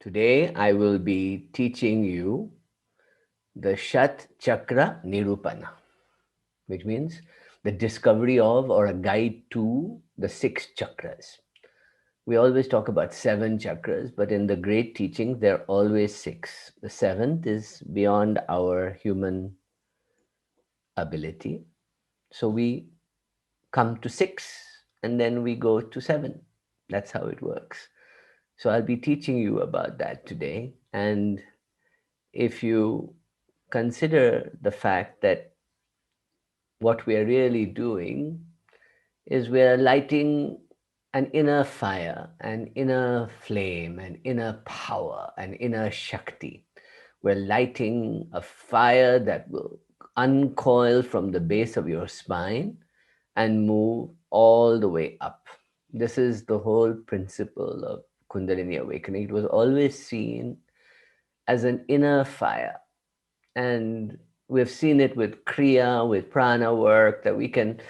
Today I will be teaching you the Shat Chakra Nirupana, which means the discovery of or a guide to the six chakras. We always talk about seven chakras, but in the great teachings, there are always six. The seventh is beyond our human ability. So we come to six and then we go to seven. That's how it works. So I'll be teaching you about that today. And if you consider the fact that what we are really doing is we are lighting an inner fire, an inner flame, an inner power, an inner Shakti. We're lighting a fire that will uncoil from the base of your spine and move all the way up. This is the whole principle of Kundalini awakening. It was always seen as an inner fire. And we've seen it with Kriya, with prana work, that we can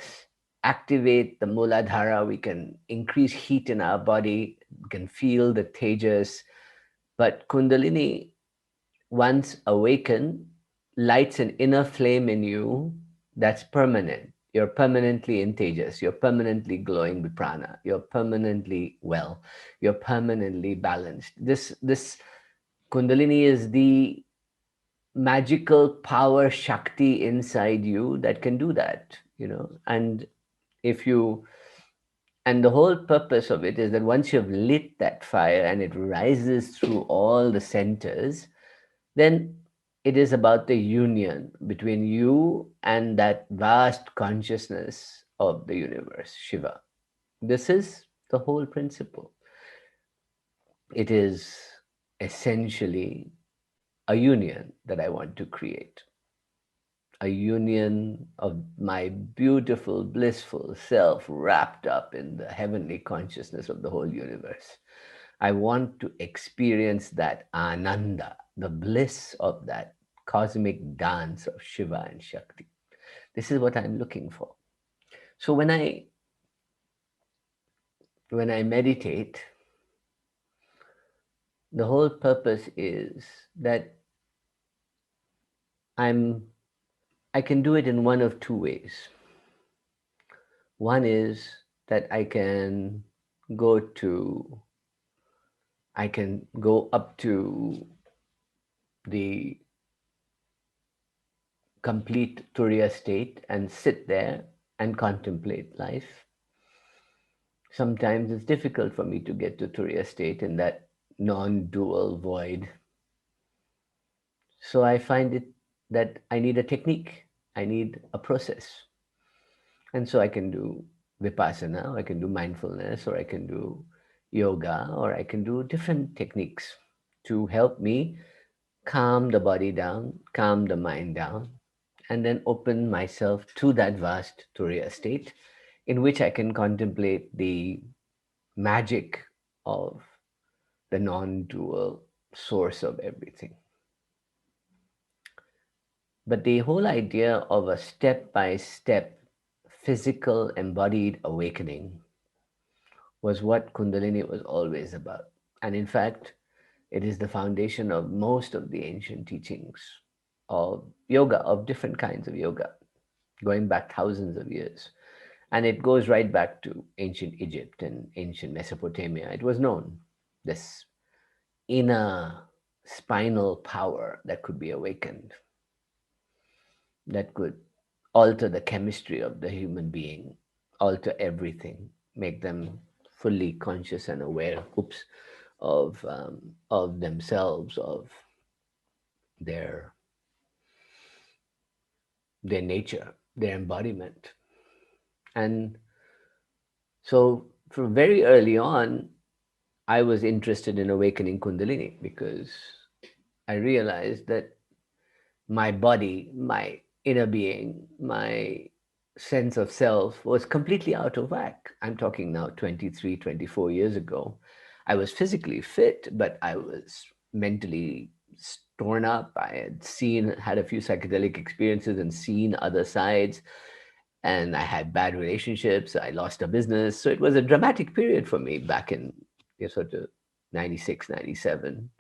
activate the Muladhara, we can increase heat in our body, we can feel the tejas. But Kundalini, once awakened, lights an inner flame in you that's permanent. You're permanently in tejas, you're permanently glowing with prana, you're permanently well, you're permanently balanced. This Kundalini is the magical power Shakti inside you that can do that, and if you and the whole purpose of it is that once you've lit that fire and it rises through all the centers, then it is about the union between you and that vast consciousness of the universe, Shiva. This is the whole principle. It is essentially a union that I want to create. A union of my beautiful, blissful self wrapped up in the heavenly consciousness of the whole universe. I want to experience that ananda, the bliss of that cosmic dance of Shiva and Shakti. This is what I'm looking for. So when I meditate, the whole purpose is that I can do it in one of two ways. One is that I can go up to the complete Turiya state and sit there and contemplate life. Sometimes it's difficult for me to get to Turiya state in that non-dual void. So I find it that I need a technique, I need a process. And so I can do Vipassana, I can do mindfulness, or I can do yoga, or I can do different techniques to help me calm the body down, calm the mind down, and then open myself to that vast Turiya state in which I can contemplate the magic of the non-dual source of everything. But the whole idea of a step-by-step physical embodied awakening was what Kundalini was always about. And in fact, it is the foundation of most of the ancient teachings of yoga, of different kinds of yoga, going back thousands of years. And it goes right back to ancient Egypt and ancient Mesopotamia. It was known, this inner spinal power that could be awakened, that could alter the chemistry of the human being, alter everything, make them fully conscious and aware, of themselves, of their nature, their embodiment. And so from very early on, I was interested in awakening Kundalini because I realized that my body, my inner being, my sense of self was completely out of whack. I'm talking now 23, 24 years ago. I was physically fit, but I was mentally torn up. I had a few psychedelic experiences and seen other sides. And I had bad relationships. I lost a business. So it was a dramatic period for me back in sort of 96, 97.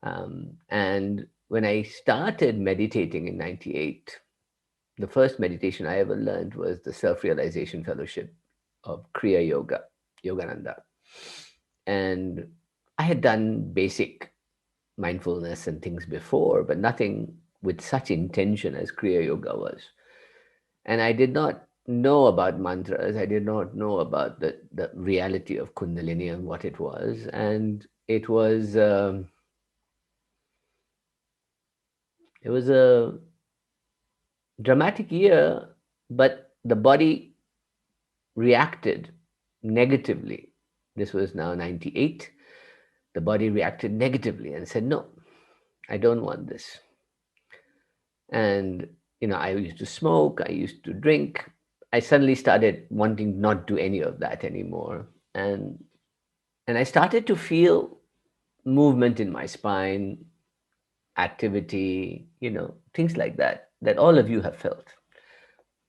And when I started meditating in 98, the first meditation I ever learned was the Self-Realization Fellowship of Kriya Yoga, Yogananda. And I had done basic mindfulness and things before, but nothing with such intention as Kriya Yoga was. And I did not know about mantras. I did not know about the reality of Kundalini and what it was. And it was a dramatic year, but the body reacted negatively. This was now 98. The body reacted negatively and said, no, I don't want this. And, I used to smoke, I used to drink. I suddenly started wanting not do any of that anymore. And I started to feel movement in my spine, activity, things like that, that all of you have felt.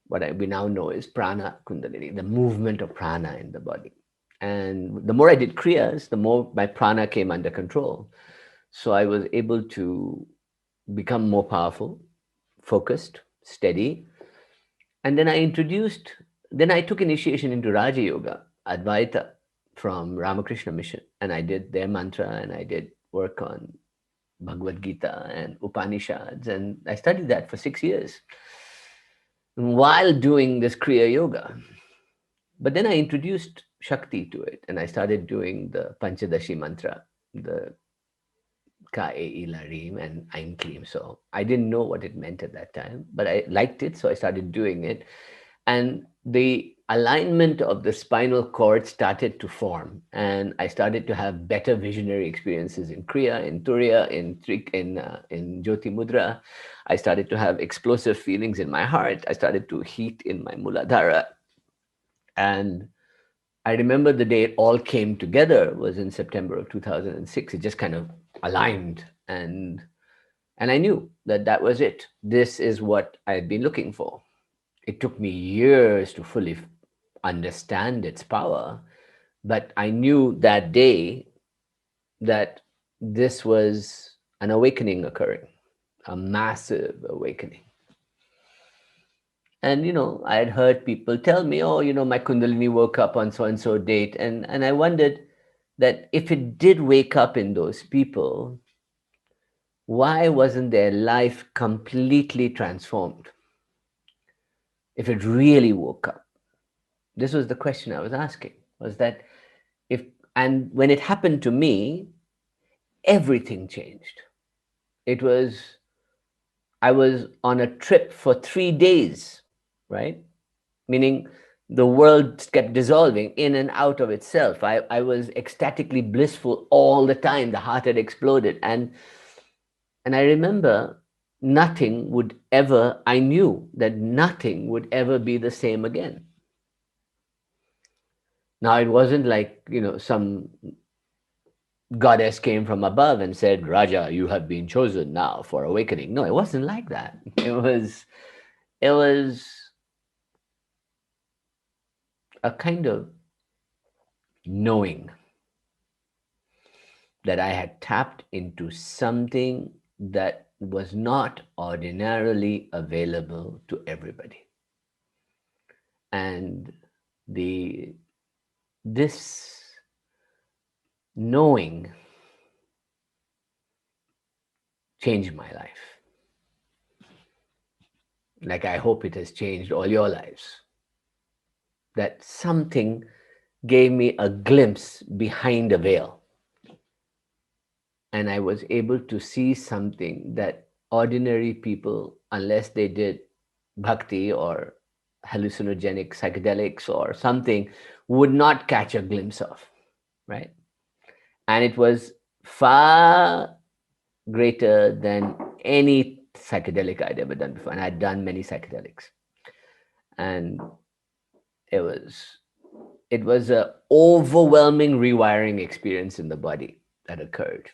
We now know is prana kundalini, the movement of prana in the body. And the more I did kriyas, the more my prana came under control. So I was able to become more powerful, focused, steady. And then I took initiation into Raja Yoga, Advaita, from Ramakrishna Mission. And I did their mantra, and I did work on Bhagavad Gita and Upanishads. And I studied that for 6 years while doing this Kriya Yoga. But then I introduced Shakti to it, and I started doing the Panchadashi mantra, the Ka E La Rim and Ain Klim. So I didn't know what it meant at that time, but I liked it, so I started doing it. And the alignment of the spinal cord started to form, and I started to have better visionary experiences in Kriya, in Turiya, in Jyoti Mudra. I started to have explosive feelings in my heart. I started to heat in my Muladhara. And I remember the day it all came together was in September of 2006. It just kind of aligned, and I knew that that was it. This is what I had been looking for. It took me years to fully understand its power, but I knew that day that this was an awakening occurring, a massive awakening. And I had heard people tell me, oh, my Kundalini woke up on so and so date, and I wondered that if it did wake up in those people, why wasn't their life completely transformed? If it really woke up, this was the question I was asking, was that and when it happened to me, everything changed. I was on a trip for 3 days, right? Meaning the world kept dissolving in and out of itself. I was ecstatically blissful all the time. The heart had exploded. And I remember I knew that nothing would ever be the same again. Now, it wasn't like, some goddess came from above and said, Raja, you have been chosen now for awakening. No, it wasn't like that. It was a kind of knowing that I had tapped into something that was not ordinarily available to everybody. And this knowing changed my life. Like I hope it has changed all your lives. That something gave me a glimpse behind a veil. And I was able to see something that ordinary people, unless they did bhakti or hallucinogenic psychedelics or something, would not catch a glimpse of, right? And it was far greater than any psychedelic I'd ever done before. And I'd done many psychedelics. And it was an overwhelming rewiring experience in the body that occurred,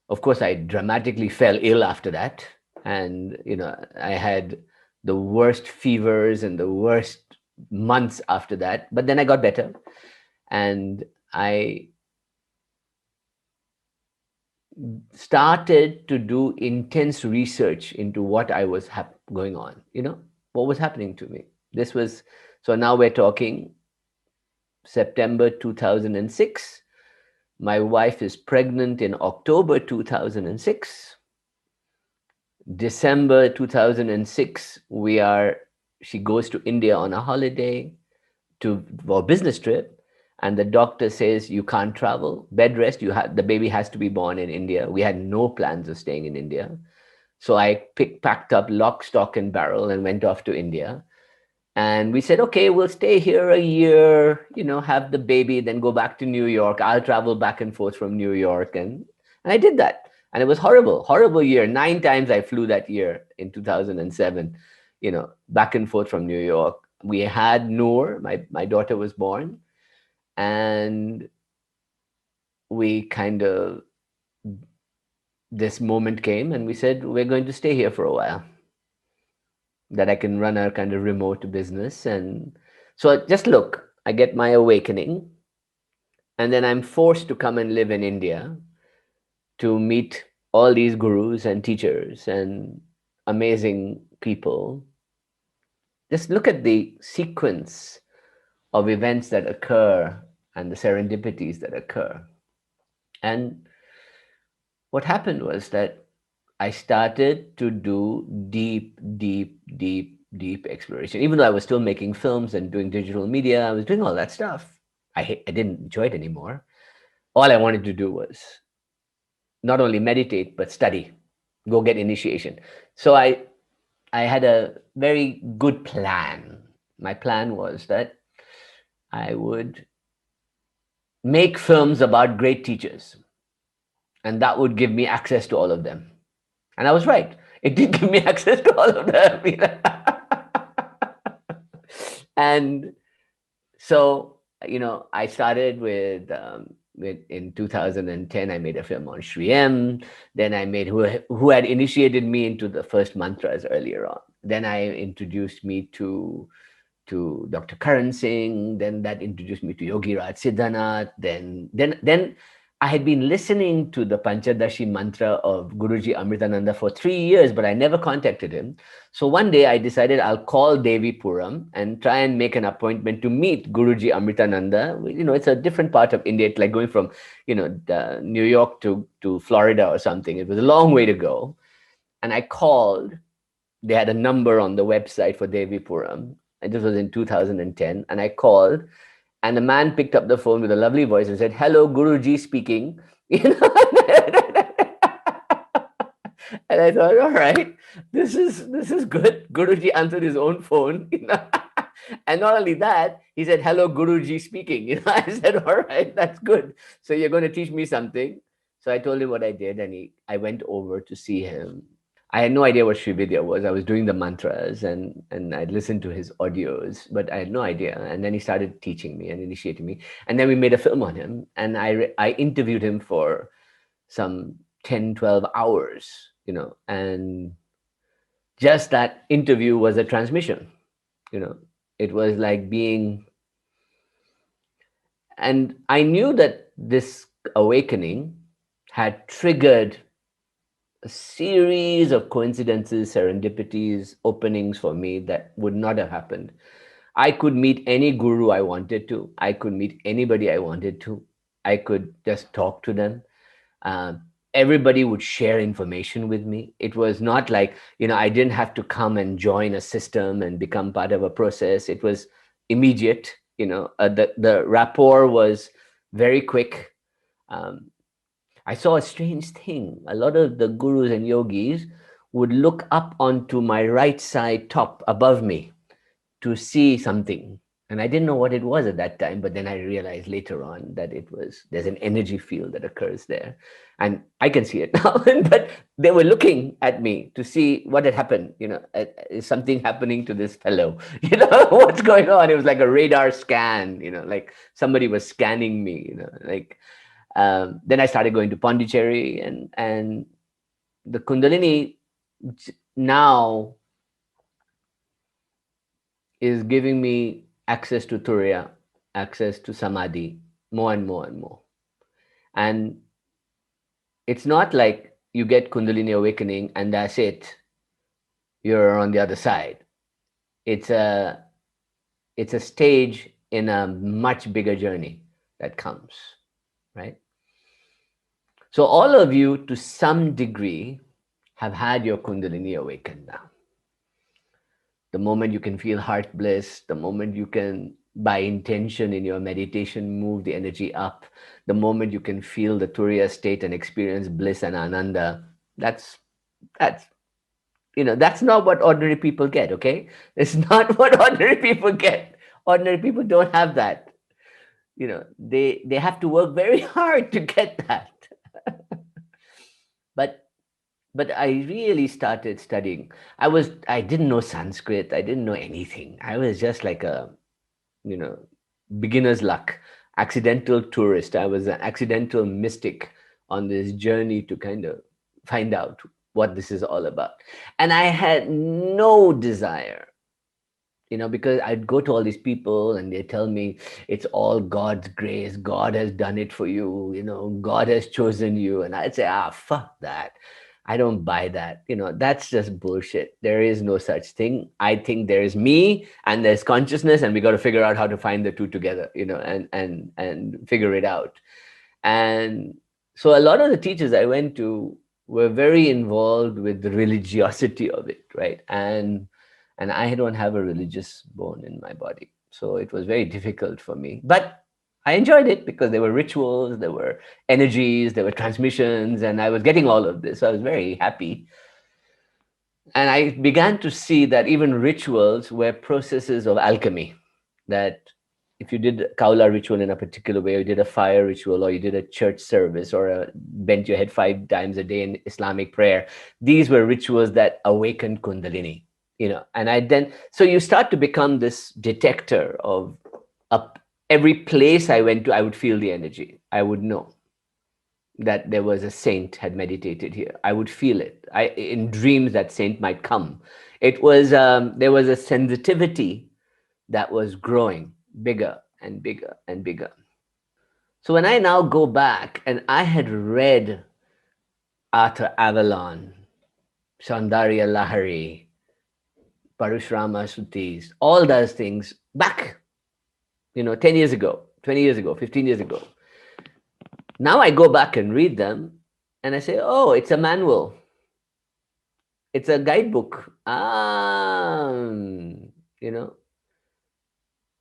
Of course, I dramatically fell ill after that. And, I had the worst fevers and the worst months after that. But then I got better. And I started to do intense research into what I was going on, what was happening to me. This was, so now we're talking September 2006. My wife is pregnant in October 2006. December 2006, she goes to India on a holiday for a business trip, and the doctor says you can't travel, bed rest. The baby has to be born in India. We had no plans of staying in India, so I packed up lock, stock, and barrel and went off to India. And we said, okay, we'll stay here a year, have the baby, then go back to New York. I'll travel back and forth from New York, and I did that. And it was horrible, horrible year. 9 times I flew that year in 2007, back and forth from New York. We had Noor, my daughter was born, and we kind of, this moment came and we said, we're going to stay here for a while, that I can run a kind of remote business. And so just look, I get my awakening, and then I'm forced to come and live in India to meet all these gurus and teachers and amazing people. Just look at the sequence of events that occur and the serendipities that occur. And what happened was that I started to do deep, deep, deep, deep exploration. Even though I was still making films and doing digital media, I was doing all that stuff. I didn't enjoy it anymore. All I wanted to do was not only meditate, but study, go get initiation. So I had a very good plan. My plan was that I would make films about great teachers, and that would give me access to all of them. And I was right. It did give me access to all of them. And so, I started with in 2010, I made a film on Sri M. Then I made who had initiated me into the first mantras earlier on. Then I introduced me to Dr. Karan Singh. Then that introduced me to Yogi Raj Siddhanath. Then I had been listening to the Panchadashi mantra of Guruji Amritananda for 3 years, but I never contacted him. So one day I decided I'll call Devi Puram and try and make an appointment to meet Guruji Amritananda. It's a different part of India. It's like going from, New York to Florida or something. It was a long way to go. And I called. They had a number on the website for Devi Puram. And this was in 2010. And I called. And the man picked up the phone with a lovely voice and said, "Hello, Guruji speaking." And I thought, all right, this is good. Guruji answered his own phone. And not only that, he said, "Hello, Guruji speaking." I said, all right, that's good. So you're going to teach me something. So I told him what I did, and I went over to see him. I had no idea what Sri Vidya was. I was doing the mantras and I'd listened to his audios, but I had no idea. And then he started teaching me and initiating me. And then we made a film on him. And I interviewed him for some 10, 12 hours, and just that interview was a transmission. It was like being, and I knew that this awakening had triggered a series of coincidences, serendipities, openings for me that would not have happened. I could meet any guru I wanted to. I could meet anybody I wanted to. I could just talk to them. Everybody would share information with me. It was not like, I didn't have to come and join a system and become part of a process. It was immediate. The rapport was very quick. I saw a strange thing. A lot of the gurus and yogis would look up onto my right side top above me to see something. And I didn't know what it was at that time, but then I realized later on that there's an energy field that occurs there. And I can see it now, but they were looking at me to see what had happened. Is something happening to this fellow? What's going on? It was like a radar scan, like somebody was scanning me, then I started going to Pondicherry, and the Kundalini now is giving me access to Turiya, access to Samadhi, more and more and more. And it's not like you get Kundalini awakening and that's it. You're on the other side. It's a stage in a much bigger journey that comes, right? So all of you, to some degree, have had your Kundalini awakened now. The moment you can feel heart bliss, the moment you can, by intention in your meditation, move the energy up, the moment you can feel the Turiya state and experience bliss and ananda, that's that's not what ordinary people get. Okay, it's not what ordinary people get. Ordinary people don't have that. They have to work very hard to get that. but but I really started studying. I didn't know Sanskrit, I didn't know anything. I was just like a you know beginner's luck, accidental tourist. I was an accidental mystic on this journey to kind of find out what this is all about. And I had no desire, because I'd go to all these people and they tell me it's all God's grace. God has done it for you. God has chosen you. And I'd say, fuck that. I don't buy that. That's just bullshit. There is no such thing. I think there is me and there's consciousness, and we got to figure out how to find the two together, and figure it out. And so a lot of the teachers I went to were very involved with the religiosity of it, right? And I don't have a religious bone in my body. So it was very difficult for me. But I enjoyed it because there were rituals, there were energies, there were transmissions, and I was getting all of this. So I was very happy. And I began to see that even rituals were processes of alchemy. That if you did a Kaula ritual in a particular way, or you did a fire ritual, or you did a church service, or bent your head 5 times a day in Islamic prayer, these were rituals that awakened Kundalini. And so you start to become this detector of every place I went to, I would feel the energy. I would know that there was a saint had meditated here. I would feel it. In dreams, that saint might come. It was there was a sensitivity that was growing bigger and bigger and bigger. So when I now go back, and I had read Arthur Avalon, Saundarya Lahari, Parashrama Suttis, all those things back, 10 years ago, 20 years ago, 15 years ago. Now I go back and read them and I say, oh, it's a manual. It's a guidebook.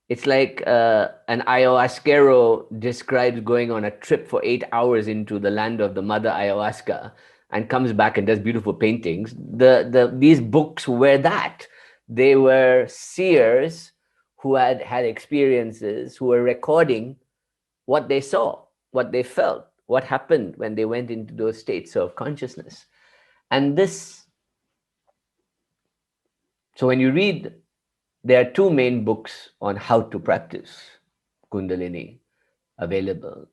It's like an ayahuasquero describes going on a trip for 8 hours into the land of the mother ayahuasca and comes back and does beautiful paintings. These books were that. They were seers who had experiences, who were recording what they saw, what they felt, what happened when they went into those states of consciousness. And so when you read, there are 2 main books on how to practice Kundalini available.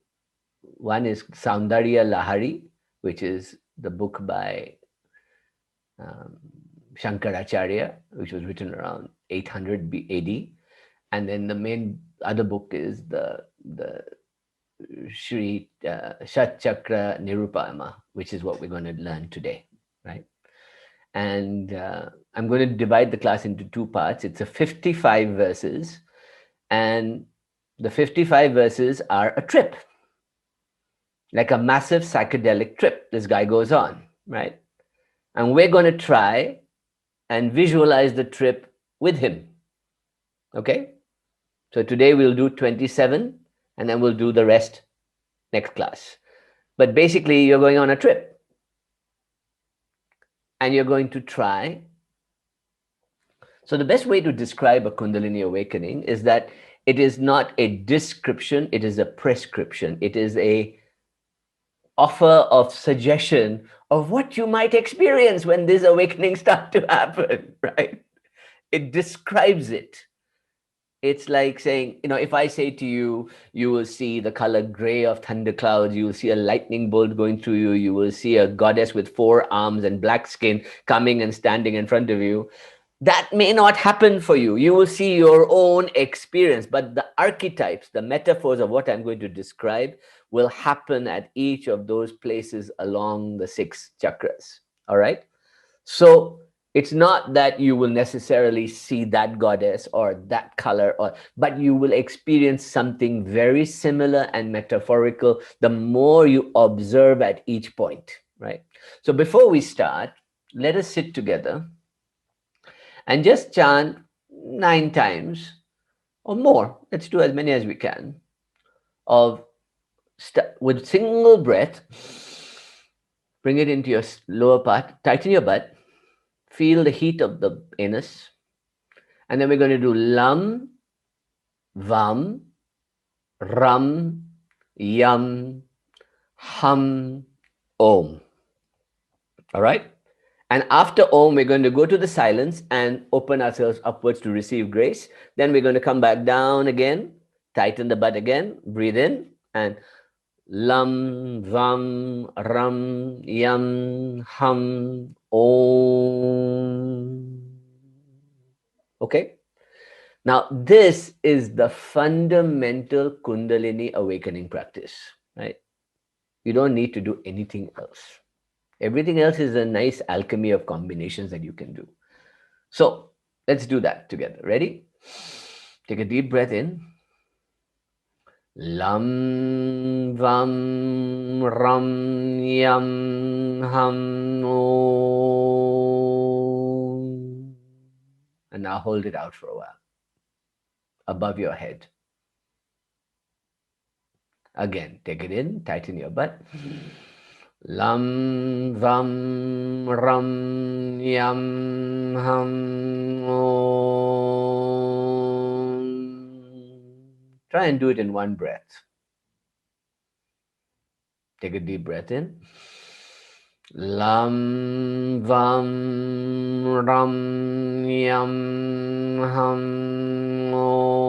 One is Saundarya Lahari, which is the book by Shankaracharya, which was written around 800 AD. And then the main other book is the Sri Shat Chakra Nirupana, which is what we're going to learn today, right? And I'm going to divide the class into 2 parts. It's a 55 verses, and the 55 verses are a trip, like a massive psychedelic trip this guy goes on, right? And we're going to try and visualize the trip with him, okay? So today we'll do 27, and then we'll do the rest next class. But basically, you're going on a trip, and you're going to try. So the best way to describe a Kundalini awakening is that it is not a description, it is a prescription. It is a offer of suggestion of what you might experience when these awakenings start to happen, right? It describes it. It's like saying, if I say to you, you will see the color gray of thunderclouds, you will see a lightning bolt going through you, you will see a goddess with 4 arms and black skin coming and standing in front of you. That may not happen for you. You will see your own experience, but the archetypes, the metaphors of what I'm going to describe will happen at each of those places along the 6 chakras. All right. So it's not that you will necessarily see that goddess or that color, but you will experience something very similar and metaphorical the more you observe at each point, right? So before we start, let us sit together and just chant 9 times or more. Let's do as many as we can of with single breath. Bring it into your lower part, tighten your butt, feel the heat of the anus, and then we're going to do lam, vam, ram, yam, hum, om. All right? And after Om, we're going to go to the silence and open ourselves upwards to receive grace. Then we're going to come back down again, tighten the butt again, breathe in, and lam, vam, ram, yam, hum, Om. Okay? Now, this is the fundamental Kundalini awakening practice, right? You don't need to do anything else. Everything else is a nice alchemy of combinations that you can do. So let's do that together. Ready? Take a deep breath in. Lam vam ram yam ham om. And now hold it out for a while above your head. Again, take it in, tighten your butt. Lam vam ram yam ham om. Try and do it in one breath. Take a deep breath in. Lam vam ram yam ham om.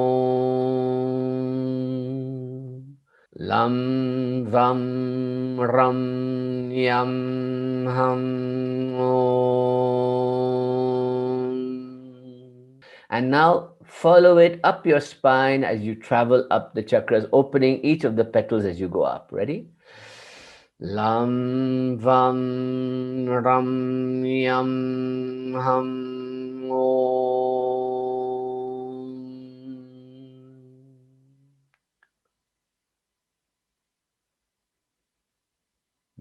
Lam vam ram yam ham om. And now follow it up your spine as you travel up the chakras, opening each of the petals as you go up. Ready? Lam vam ram yam ham om.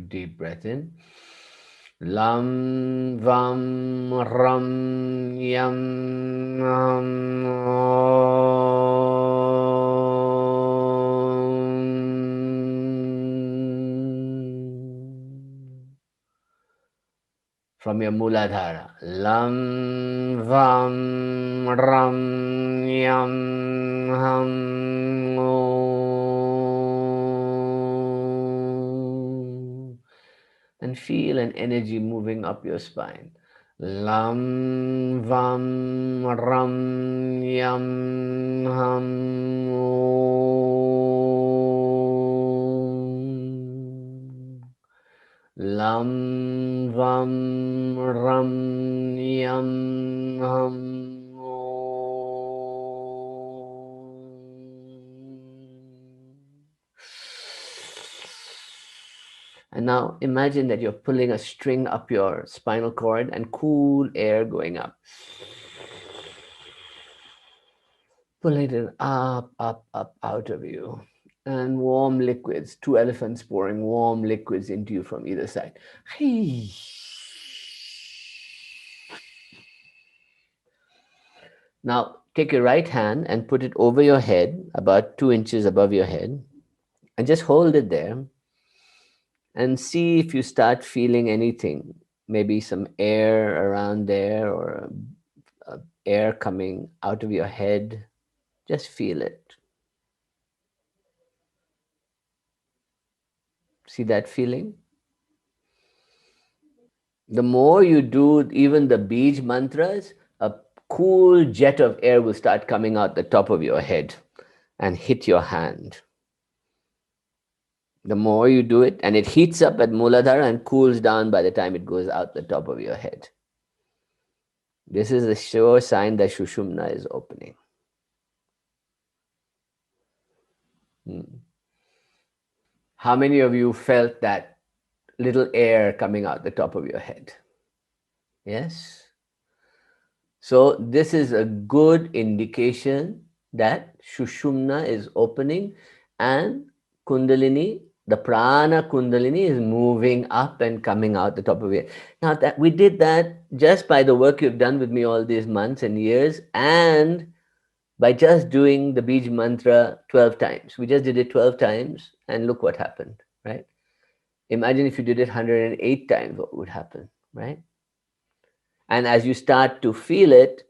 Deep breath in. Lam vam ram yam ham om. From your Muladhara. Lam vam ram yam ham om. And feel an energy moving up your spine. Lam vam ram yam ham om. Lam vam ram yam ham om. And now imagine that you're pulling a string up your spinal cord and cool air going up. Pulling it up, up, up out of you. And warm liquids, 2 elephants pouring warm liquids into you from either side. Now take your right hand and put it over your head, about 2 inches above your head, and just hold it there and see if you start feeling anything. Maybe some air around there, or air coming out of your head. Just feel it. See that feeling? The more you do even the Bij mantras, a cool jet of air will start coming out the top of your head and hit your hand. The more you do it, and it heats up at Muladhara and cools down by the time it goes out the top of your head. This is a sure sign that Sushumna is opening. How many of you felt that little air coming out the top of your head? Yes. So this is a good indication that Sushumna is opening and Kundalini, the prana Kundalini, is moving up and coming out the top of it. Now that we did that just by the work you've done with me all these months and years, and by just doing the Bij mantra 12 times. We just did it 12 times and look what happened, right? Imagine if you did it 108 times, what would happen, right? And as you start to feel it,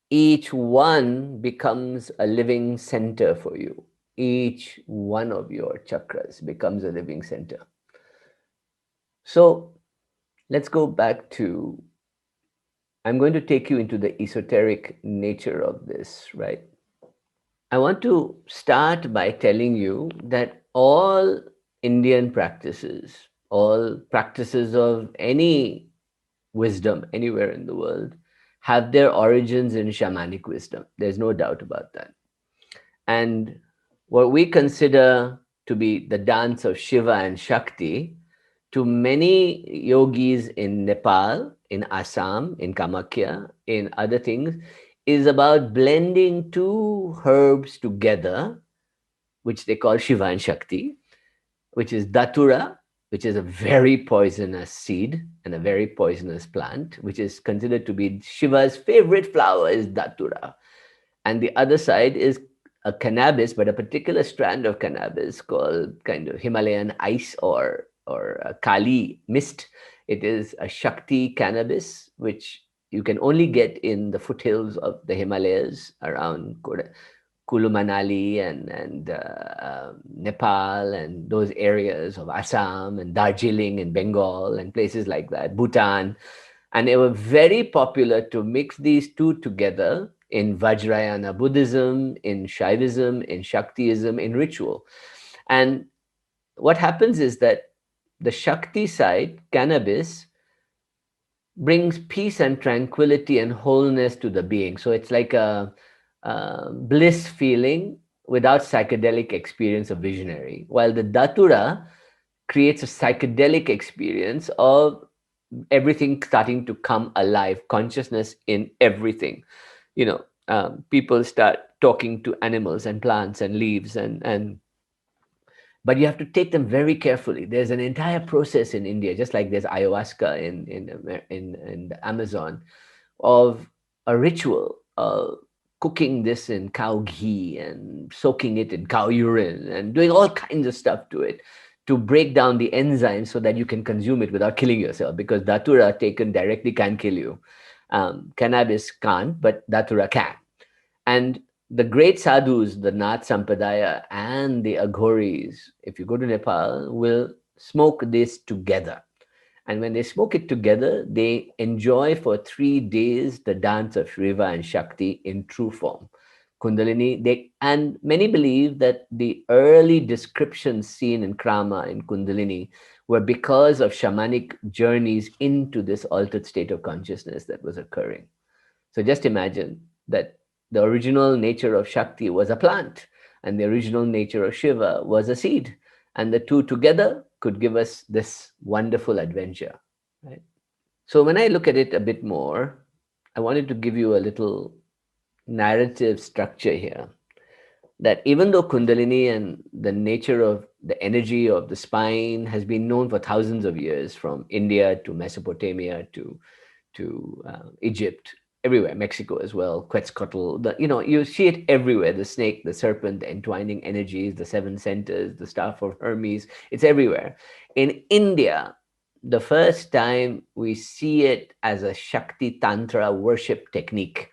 each one becomes a living center for you. Each one of your chakras becomes a living center. So let's go back to, I'm going to take you into the esoteric nature of this, right? I want to start by telling you that all Indian practices, all practices of any wisdom anywhere in the world, have their origins in shamanic wisdom. There's no doubt about that. And what we consider to be the dance of Shiva and Shakti, to many yogis in Nepal, in Assam, in Kamakya, in other things, is about blending two herbs together, which they call Shiva and Shakti, which is Datura, which is a very poisonous seed and a very poisonous plant, which is considered to be Shiva's favorite flower is Datura. And the other side is a cannabis, but a particular strand of cannabis called kind of Himalayan ice or a Kali mist. It is a Shakti cannabis, which you can only get in the foothills of the Himalayas around Kulu Manali and Nepal and those areas of Assam and Darjeeling and Bengal and places like that, Bhutan. And they were very popular to mix these two together in Vajrayana Buddhism, in Shaivism, in Shaktiism, in ritual. And what happens is that the Shakti side, cannabis, brings peace and tranquility and wholeness to the being. So it's like a bliss feeling without psychedelic experience of visionary, while the Datura creates a psychedelic experience of everything starting to come alive, consciousness in everything. People start talking to animals and plants and leaves and but you have to take them very carefully. There's an entire process in India, just like there's ayahuasca in the Amazon, of a ritual of cooking this in cow ghee and soaking it in cow urine and doing all kinds of stuff to it to break down the enzymes so that you can consume it without killing yourself, because datura taken directly can kill you. Cannabis can't, but datura can. And the great sadhus, the Nath Sampradaya and the Aghoris, if you go to Nepal, will smoke this together. And when they smoke it together, they enjoy for 3 days the dance of Shiva and Shakti in true form. Kundalini, and many believe that the early descriptions seen in Krama and Kundalini were because of shamanic journeys into this altered state of consciousness that was occurring. So just imagine that the original nature of Shakti was a plant, and the original nature of Shiva was a seed. And the two together could give us this wonderful adventure, right? So when I look at it a bit more, I wanted to give you a little narrative structure here, that even though Kundalini and the nature of the energy of the spine has been known for thousands of years, from India to Mesopotamia to Egypt, everywhere, Mexico as well, Quetzalcoatl, you see it everywhere, the snake, the serpent, the entwining energies, the 7 centers, the staff of Hermes, it's everywhere. In India, the first time we see it as a Shakti Tantra worship technique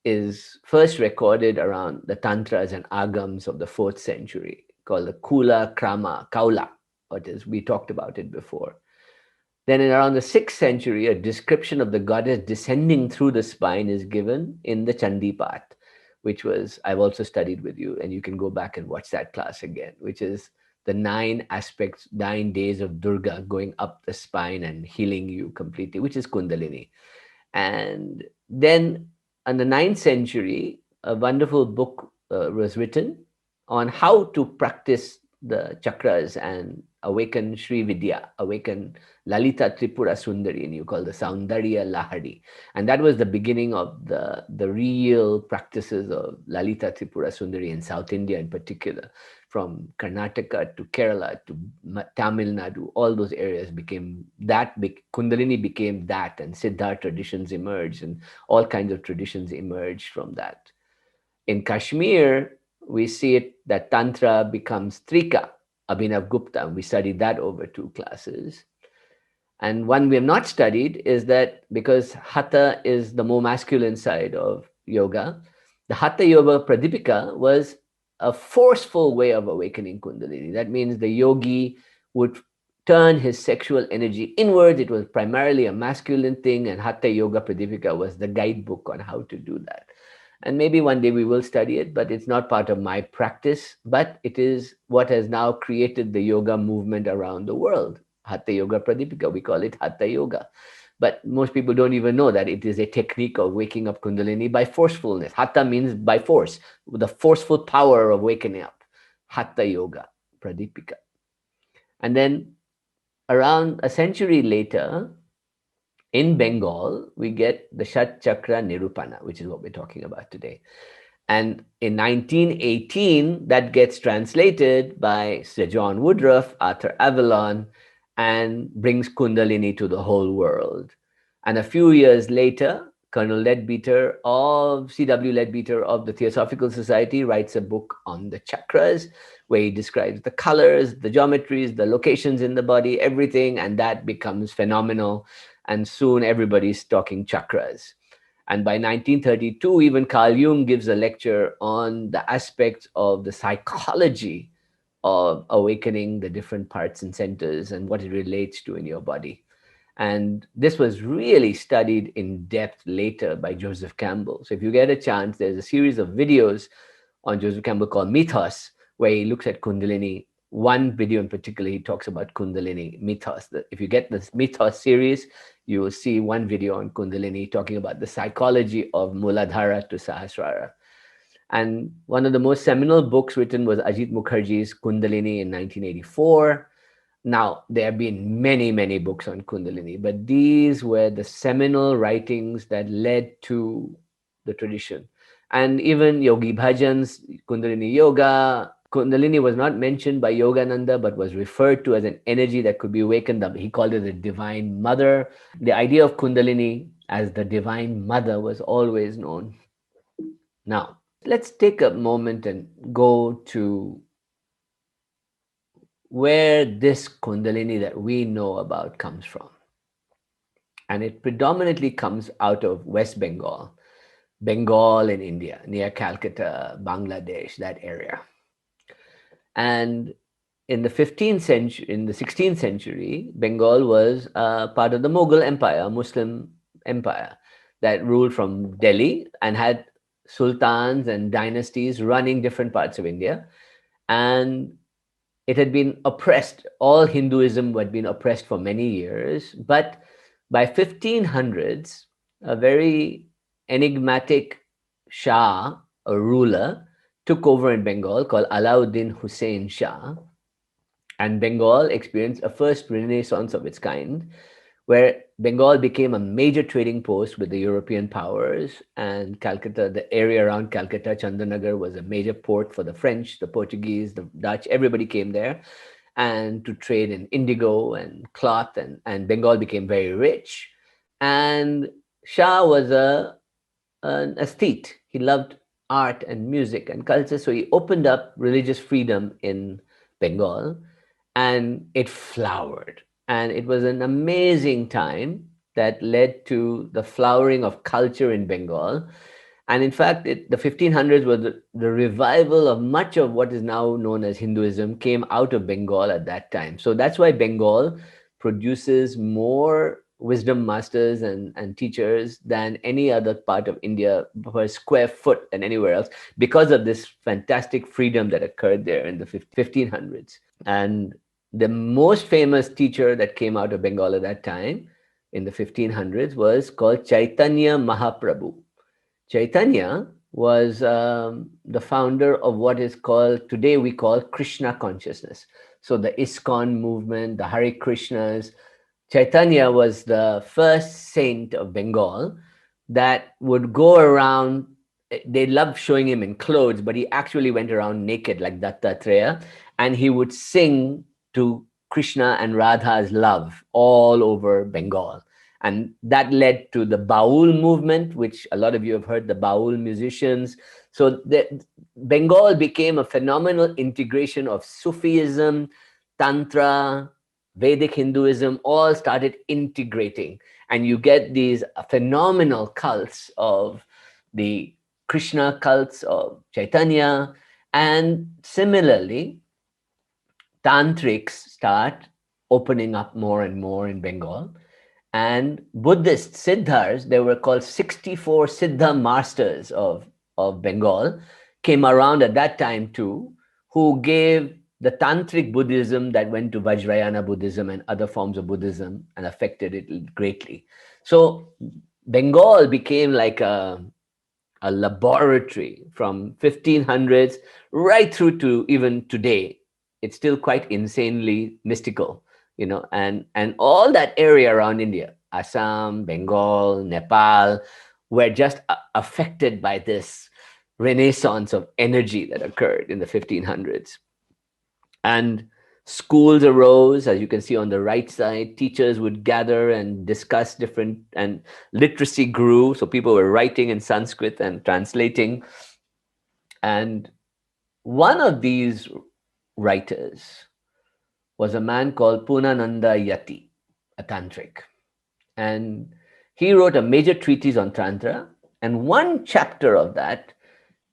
is first recorded around the Tantras and Agams of the 4th century, called the Kula Krama, Kaula, we talked about it before. Then in around the 6th century, a description of the goddess descending through the spine is given in the Chandipat, which I've also studied with you, and you can go back and watch that class again, which is the 9 aspects, 9 days of Durga going up the spine and healing you completely, which is Kundalini. And then in the 9th century, a wonderful book was written on how to practice the chakras and awaken Sri Vidya, awaken Lalita Tripura Sundari, and you call the Saundarya Lahari. And that was the beginning of the real practices of Lalita Tripura Sundari in South India in particular. From Karnataka to Kerala to Tamil Nadu, all those areas became that. Kundalini became that, and Siddha traditions emerged, and all kinds of traditions emerged from that. In Kashmir, we see it that Tantra becomes Trika, Abhinav Gupta. We studied that over 2 classes. And one we have not studied is that because Hatha is the more masculine side of yoga, the Hatha Yoga Pradipika was a forceful way of awakening Kundalini. That means the yogi would turn his sexual energy inwards. It was primarily a masculine thing, and Hatha Yoga Pradipika was the guidebook on how to do that. And maybe one day we will study it, but it's not part of my practice. But it is what has now created the yoga movement around the world. Hatha Yoga Pradipika, we call it Hatha Yoga. But most people don't even know that it is a technique of waking up Kundalini by forcefulness. Hatha means by force, the forceful power of waking up. Hatha Yoga Pradipika. And then around a century later, in Bengal, we get the Shat Chakra Nirupana, which is what we're talking about today. And in 1918, that gets translated by Sir John Woodruff, Arthur Avalon, and brings Kundalini to the whole world. And a few years later, Colonel Leadbeater of C.W. Leadbeater of the Theosophical Society writes a book on the chakras, where he describes the colors, the geometries, the locations in the body, everything, and that becomes phenomenal. And soon everybody's talking chakras. And by 1932, even Carl Jung gives a lecture on the aspects of the psychology of awakening the different parts and centers and what it relates to in your body. And this was really studied in depth later by Joseph Campbell. So if you get a chance, there's a series of videos on Joseph Campbell called Mythos, where he looks at Kundalini. One video in particular, he talks about Kundalini, Mythos. If you get this Mythos series, you will see one video on Kundalini talking about the psychology of Muladhara to Sahasrara. And one of the most seminal books written was Ajit Mukherjee's Kundalini in 1984. Now, there have been many, many books on Kundalini, but these were the seminal writings that led to the tradition. And even Yogi Bhajan's Kundalini Yoga, Kundalini was not mentioned by Yogananda, but was referred to as an energy that could be awakened. He called it the divine mother. The idea of Kundalini as the divine mother was always known. Now, let's take a moment and go to where this Kundalini that we know about comes from. And it predominantly comes out of West Bengal, Bengal in India, near Calcutta, Bangladesh, that area. And in the 16th century, Bengal was part of the Mughal Empire, Muslim empire that ruled from Delhi and had sultans and dynasties running different parts of India. And it had been oppressed. All Hinduism had been oppressed for many years. But by 1500s, a very enigmatic Shah, a ruler, took over in Bengal called Alauddin Hussein Shah. And Bengal experienced a first renaissance of its kind, where Bengal became a major trading post with the European powers, and Calcutta, the area around Calcutta, Chandanagar, was a major port for the French, the Portuguese, the Dutch. Everybody came there and to trade in indigo and cloth, and Bengal became very rich. And Shah was an aesthete. He loved art and music and culture, so he opened up religious freedom in Bengal, and it flowered. And it was an amazing time that led to the flowering of culture in Bengal. And in fact, the 1500s was the revival of much of what is now known as Hinduism came out of Bengal at that time. So that's why Bengal produces more wisdom masters and teachers than any other part of India per square foot than anywhere else, because of this fantastic freedom that occurred there in the 1500s. And the most famous teacher that came out of Bengal at that time in the 1500s was called Chaitanya Mahaprabhu. Chaitanya was the founder of what is called, today we call Krishna consciousness. So the ISKCON movement, the Hare Krishnas. Chaitanya was the first saint of Bengal that would go around. They loved showing him in clothes, but he actually went around naked like Dattatreya, and he would sing to Krishna and Radha's love all over Bengal. And that led to the Baul movement, which a lot of you have heard, the Baul musicians. So Bengal became a phenomenal integration of Sufism, Tantra, Vedic Hinduism, all started integrating. And you get these phenomenal cults of the Krishna cults of Chaitanya. And similarly, tantrics start opening up more and more in Bengal. And Buddhist Siddhas, they were called 64 Siddha masters of Bengal, came around at that time too, who gave the tantric Buddhism that went to Vajrayana Buddhism and other forms of Buddhism and affected it greatly. So Bengal became like a laboratory from 1500s right through to even today. It's still quite insanely mystical, and all that area around India, Assam, Bengal, Nepal, were just affected by this renaissance of energy that occurred in the 1500s. And schools arose, as you can see on the right side. Teachers would gather and discuss different, and literacy grew. So people were writing in Sanskrit and translating. And one of these writers was a man called Punananda Yati, a tantric. And he wrote a major treatise on Tantra. And one chapter of that,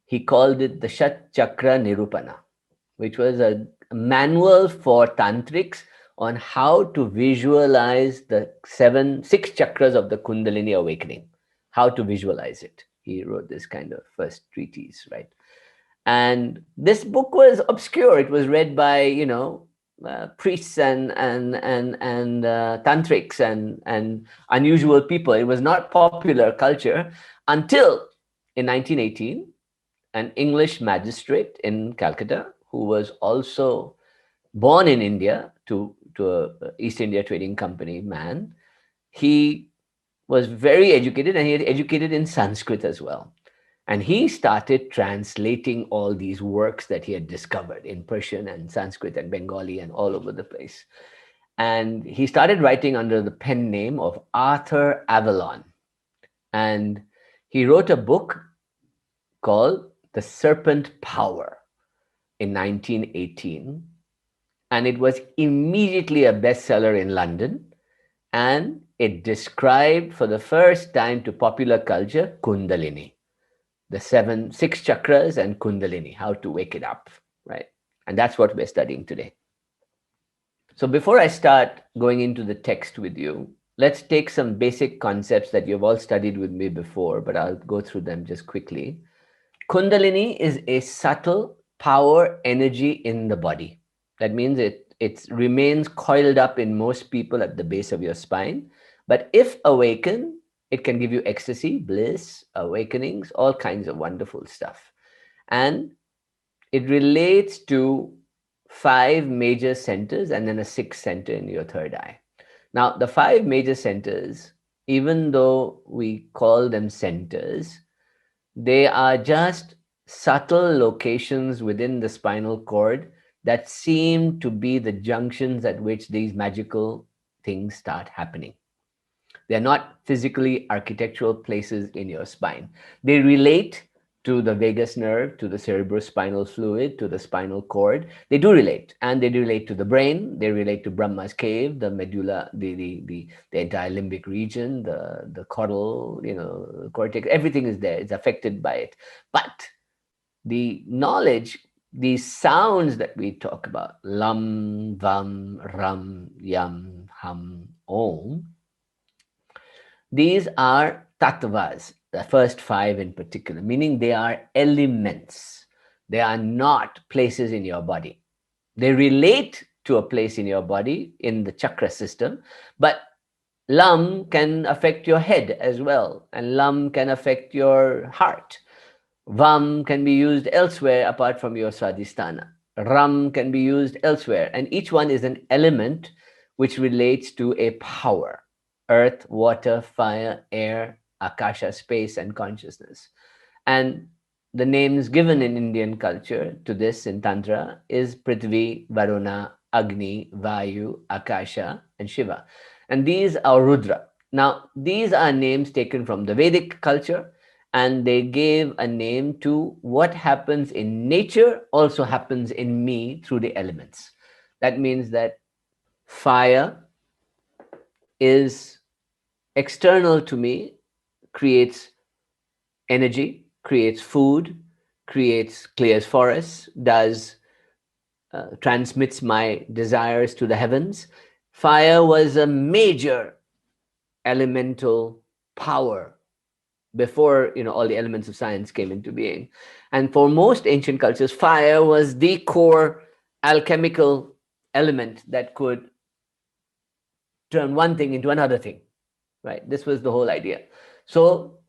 he called it the Shat Chakra Nirupana, which was a manual for tantrics on how to visualize the six chakras of the Kundalini awakening, how to visualize it. He wrote this kind of first treatise, right? And this book was obscure. It was read by, priests and tantrics and unusual people. It was not popular culture until in 1918, an English magistrate in Calcutta, who was also born in India to a East India Trading Company man. He was very educated, and he had educated in Sanskrit as well. And he started translating all these works that he had discovered in Persian and Sanskrit and Bengali and all over the place. And he started writing under the pen name of Arthur Avalon. And he wrote a book called The Serpent Power in 1918. And it was immediately a bestseller in London. And it described for the first time to popular culture Kundalini, the six chakras and Kundalini, how to wake it up, right? And that's what we're studying today. So before I start going into the text with you, let's take some basic concepts that you've all studied with me before, but I'll go through them just quickly. Kundalini is a subtle power energy in the body. That means it remains coiled up in most people at the base of your spine. But if awakened, it can give you ecstasy, bliss, awakenings, all kinds of wonderful stuff. And it relates to 5 major centers and then a 6th center in your third eye. Now, the 5 major centers, even though we call them centers, they are just subtle locations within the spinal cord that seem to be the junctions at which these magical things start happening. They're not physically architectural places in your spine. They relate to the vagus nerve, to the cerebrospinal fluid, to the spinal cord. They do relate, and they relate to the brain. They relate to Brahma's cave, the medulla, the entire limbic region, the caudal, cortex. Everything is there. It's affected by it. But the knowledge, these sounds that we talk about, lam, vam, ram, yam, ham, om, these are tattvas, the first 5 in particular, meaning they are elements. They are not places in your body. They relate to a place in your body in the chakra system, but Lam can affect your head as well, and Lam can affect your heart. Vam can be used elsewhere apart from your Swadhisthana. Ram can be used elsewhere, and each one is an element which relates to a power: earth, water, fire, air, akasha, space, and consciousness. And the names given in Indian culture to this in Tantra is Prithvi, Varuna, Agni, Vayu, Akasha, and Shiva. And these are Rudra. Now, these are names taken from the Vedic culture, and they gave a name to what happens in nature also happens in me through the elements. That means that fire is external to me, creates energy, creates food, creates clears forests, does transmits my desires to the heavens. Fire was a major elemental power before all the elements of science came into being. And for most ancient cultures, fire was the core alchemical element that could turn one thing into another thing, right? This was the whole idea. So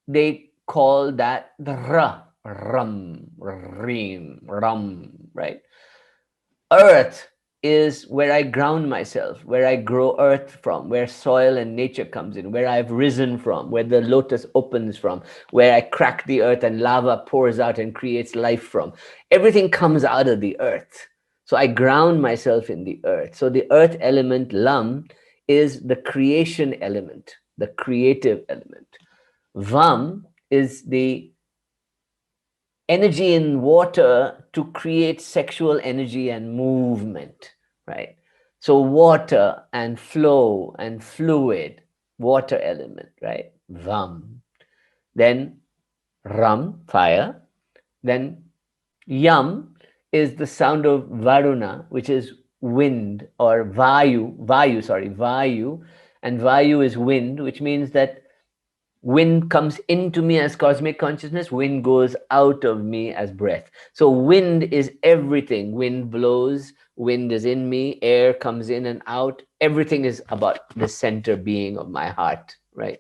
they call that the ram, reem, ram, right? Earth is where I ground myself, where I grow earth from, where soil and nature comes in, where I've risen from, where the lotus opens from, where I crack the earth and lava pours out and creates life from. Everything comes out of the earth. So I ground myself in the earth. So the earth element, Lam, is the creation element, the creative element. Vam is the energy in water to create sexual energy and movement, right? So water and flow and fluid, water element, right? Vam. Then Ram, fire. Then Yam is the sound of Varuna, which is wind, or Vayu, and Vayu is wind, which means that wind comes into me as cosmic consciousness, wind goes out of me as breath. So wind is everything. Wind blows, wind is in me, air comes in and out. Everything is about the center being of my heart, right?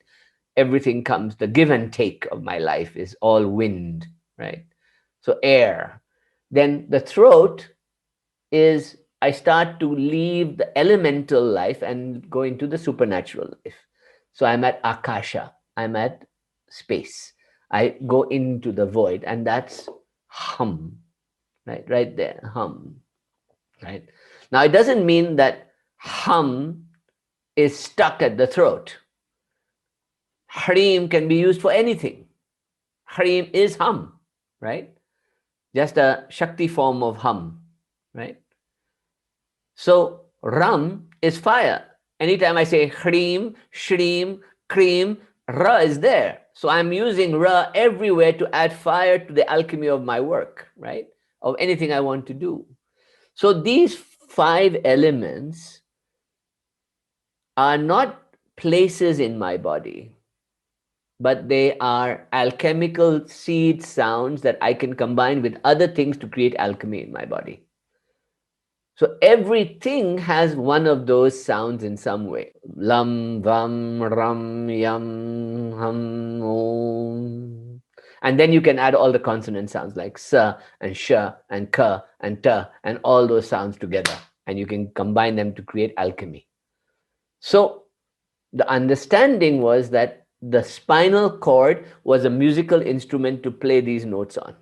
Everything comes, the give and take of my life is all wind, right? So air. Then the throat is, I start to leave the elemental life and go into the supernatural life. So I'm at akasha, I'm at space. I go into the void, and that's hum, right there, hum, right? Now, it doesn't mean that hum is stuck at the throat. Harim can be used for anything. Harim is hum, right? Just a Shakti form of hum, right? So Ram is fire. Anytime I say Hreem, Shreem, Cream, Ra is there. So I'm using Ra everywhere to add fire to the alchemy of my work, right? Of anything I want to do. So these 5 elements are not places in my body, but they are alchemical seed sounds that I can combine with other things to create alchemy in my body. So everything has one of those sounds in some way. Lam, vam, ram, yam, hum, om. And then you can add all the consonant sounds like sa and sha and ka and ta and all those sounds together. And you can combine them to create alchemy. So the understanding was that the spinal cord was a musical instrument to play these notes on.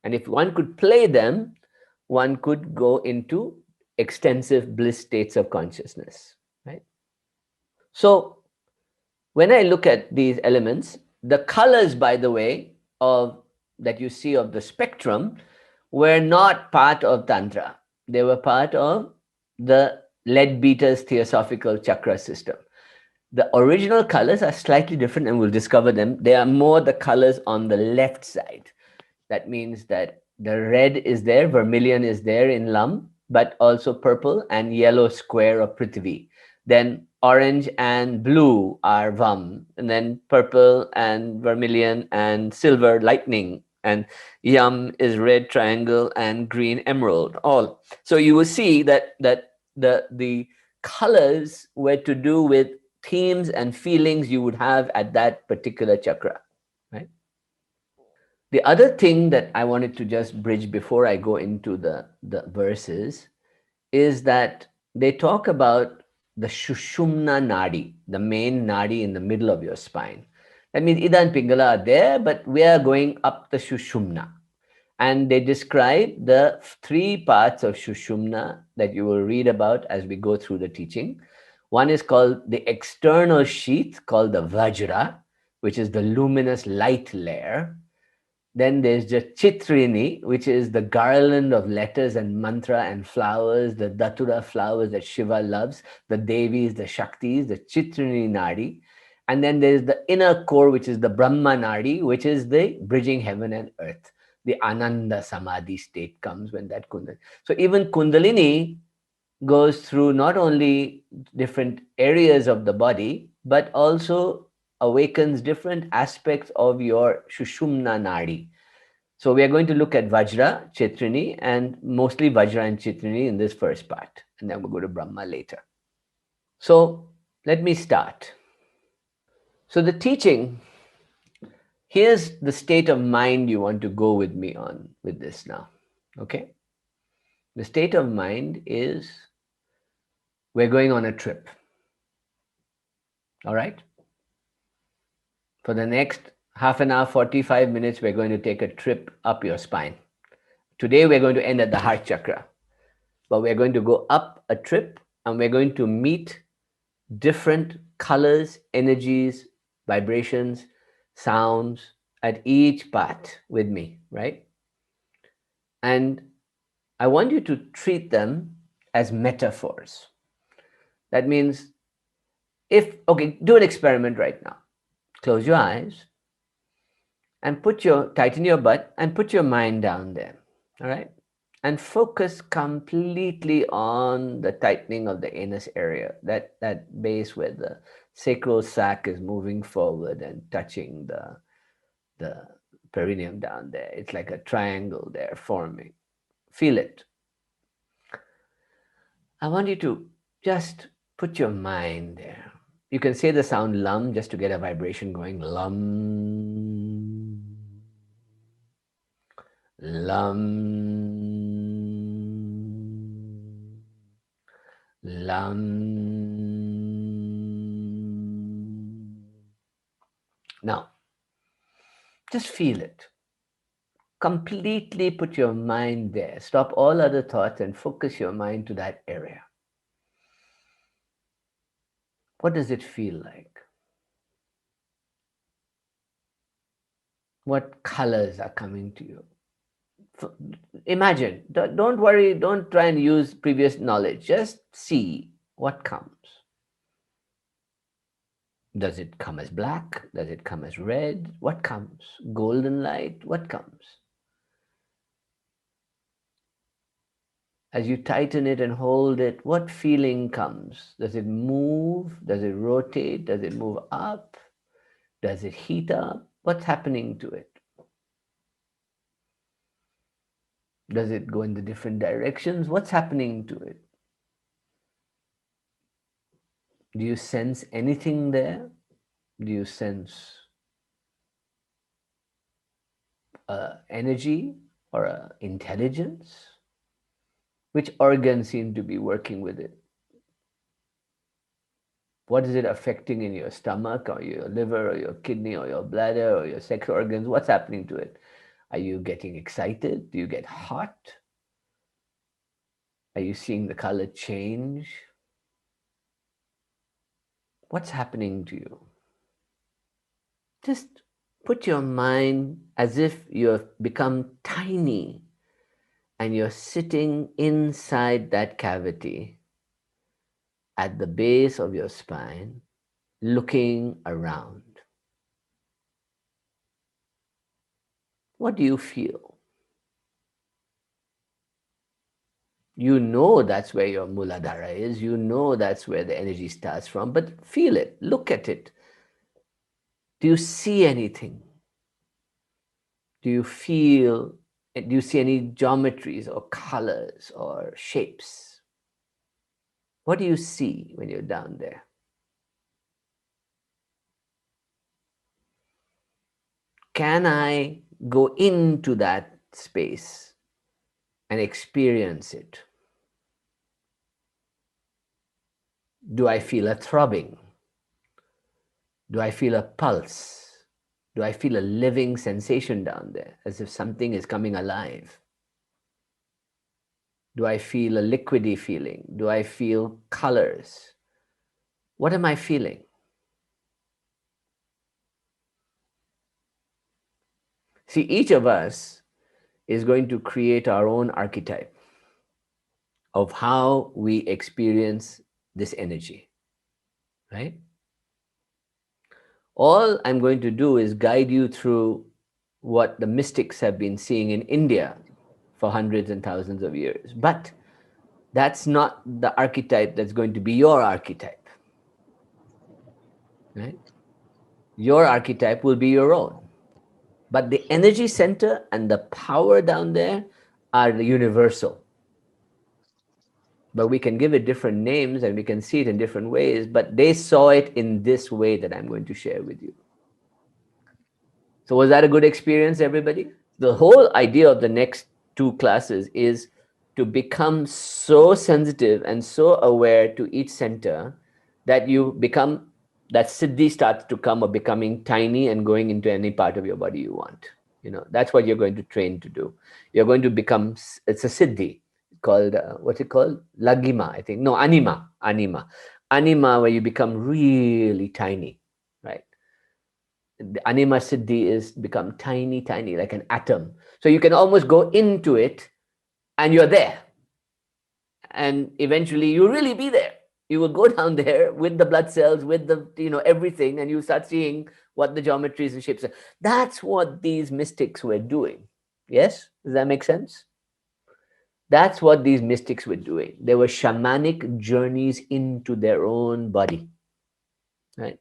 And if one could play them, one could go into extensive bliss states of consciousness, right? So when I look at these elements, the colors, by the way, of that you see of the spectrum were not part of Tantra. They were part of the Leadbeater's Theosophical Chakra system. The original colors are slightly different, and we'll discover them. They are more the colors on the left side. That means that the red is there, vermilion is there in Lam, but also purple and yellow square of Prithvi. Then orange and blue are Vam, and then purple and vermilion and silver lightning, and Yam is red triangle and green emerald, all. So you will see that the colors were to do with themes and feelings you would have at that particular chakra, right? The other thing that I wanted to just bridge before I go into the verses is that they talk about the Sushumna Nadi, the main Nadi in the middle of your spine. That means Ida and Pingala are there, but we are going up the Sushumna. And they describe the three parts of Sushumna that you will read about as we go through the teaching. One is called the external sheath, called the Vajra, which is the luminous light layer. Then there's the Chitrini, which is the garland of letters and mantra and flowers, the Datura flowers that Shiva loves, the Devis, the Shaktis, the Chitrini Nadi. And then there's the inner core, which is the Brahma Nadi, which is the bridging heaven and earth. The Ananda Samadhi state comes when that Kundalini. So even Kundalini goes through not only different areas of the body, but also awakens different aspects of your Sushumna Nadi. So we are going to look at Vajra, Chitrini, and mostly Vajra and Chitrini in this first part. And then we'll go to Brahma later. So let me start. So the teaching, here's the state of mind you want to go with me on with this now. Okay? The state of mind is we're going on a trip. All right? For the next half an hour, 45 minutes, we're going to take a trip up your spine. Today, we're going to end at the heart chakra. But we're going to go up a trip and we're going to meet different colors, energies, vibrations, sounds at each part with me, right? And I want you to treat them as metaphors. That means okay, do an experiment right now. Close your eyes and tighten your butt and put your mind down there, all right? And focus completely on the tightening of the anus area, that base where the sacral sac is moving forward and touching the perineum down there. It's like a triangle there forming. Feel it. I want you to just put your mind there. You can say the sound lum just to get a vibration going. Lum. Lum. Lam. Now, just feel it. Completely put your mind there. Stop all other thoughts and focus your mind to that area. What does it feel like? What colors are coming to you? Imagine. Don't worry. Don't try and use previous knowledge. Just see what comes. Does it come as black? Does it come as red? What comes? Golden light? What comes? As you tighten it and hold it, what feeling comes? Does it move? Does it rotate? Does it move up? Does it heat up? What's happening to it? Does it go in the different directions? What's happening to it? Do you sense anything there? Do you sense energy or intelligence? Which organs seem to be working with it? What is it affecting in your stomach or your liver or your kidney or your bladder or your sex organs? What's happening to it? Are you getting excited? Do you get hot? Are you seeing the color change? What's happening to you? Just put your mind as if you've become tiny and you're sitting inside that cavity at the base of your spine, looking around. What do you feel? You know that's where your Muladhara is. You know that's where the energy starts from, but feel it, look at it. Do you see anything? Do you feel, do you see any geometries or colors or shapes? What do you see when you're down there? Can I go into that space and experience it? Do I feel a throbbing? Do I feel a pulse? Do I feel a living sensation down there, as if something is coming alive? Do I feel a liquidy feeling? Do I feel colors? What am I feeling? See, each of us is going to create our own archetype of how we experience this energy, right? All I'm going to do is guide you through what the mystics have been seeing in India for hundreds and thousands of years. But that's not the archetype that's going to be your archetype, right? Your archetype will be your own. But the energy center and the power down there are the universal. But we can give it different names and we can see it in different ways, but they saw it in this way that I'm going to share with you. So was that a good experience, everybody? The whole idea of the next two classes is to become so sensitive and so aware to each center that you become, that siddhi starts to come of becoming tiny and going into any part of your body you want. You know, that's what you're going to train to do. You're going to become, it's a siddhi called, what's it called? Lagima, I think. No, anima. Anima, where you become really tiny, right? The anima siddhi is become tiny, tiny, like an atom. So you can almost go into it and you're there. And eventually you'll really be there. You will go down there with the blood cells, with the, everything, and you start seeing what the geometries and shapes are. That's what these mystics were doing. Yes? Does that make sense? That's what these mystics were doing. They were shamanic journeys into their own body. Right?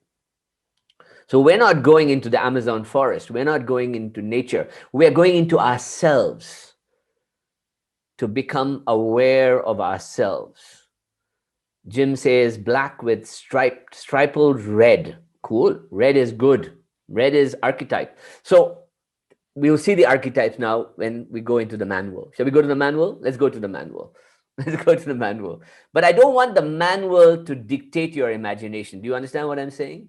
So we're not going into the Amazon forest. We're not going into nature. We're going into ourselves to become aware of ourselves. Jim says black with striped red. Cool. Red is good. Red is archetype. So we'll see the archetypes now when we go into the manual. Shall we go to the manual? Let's go to the manual. Let's go to the manual. But I don't want the manual to dictate your imagination. Do you understand what I'm saying?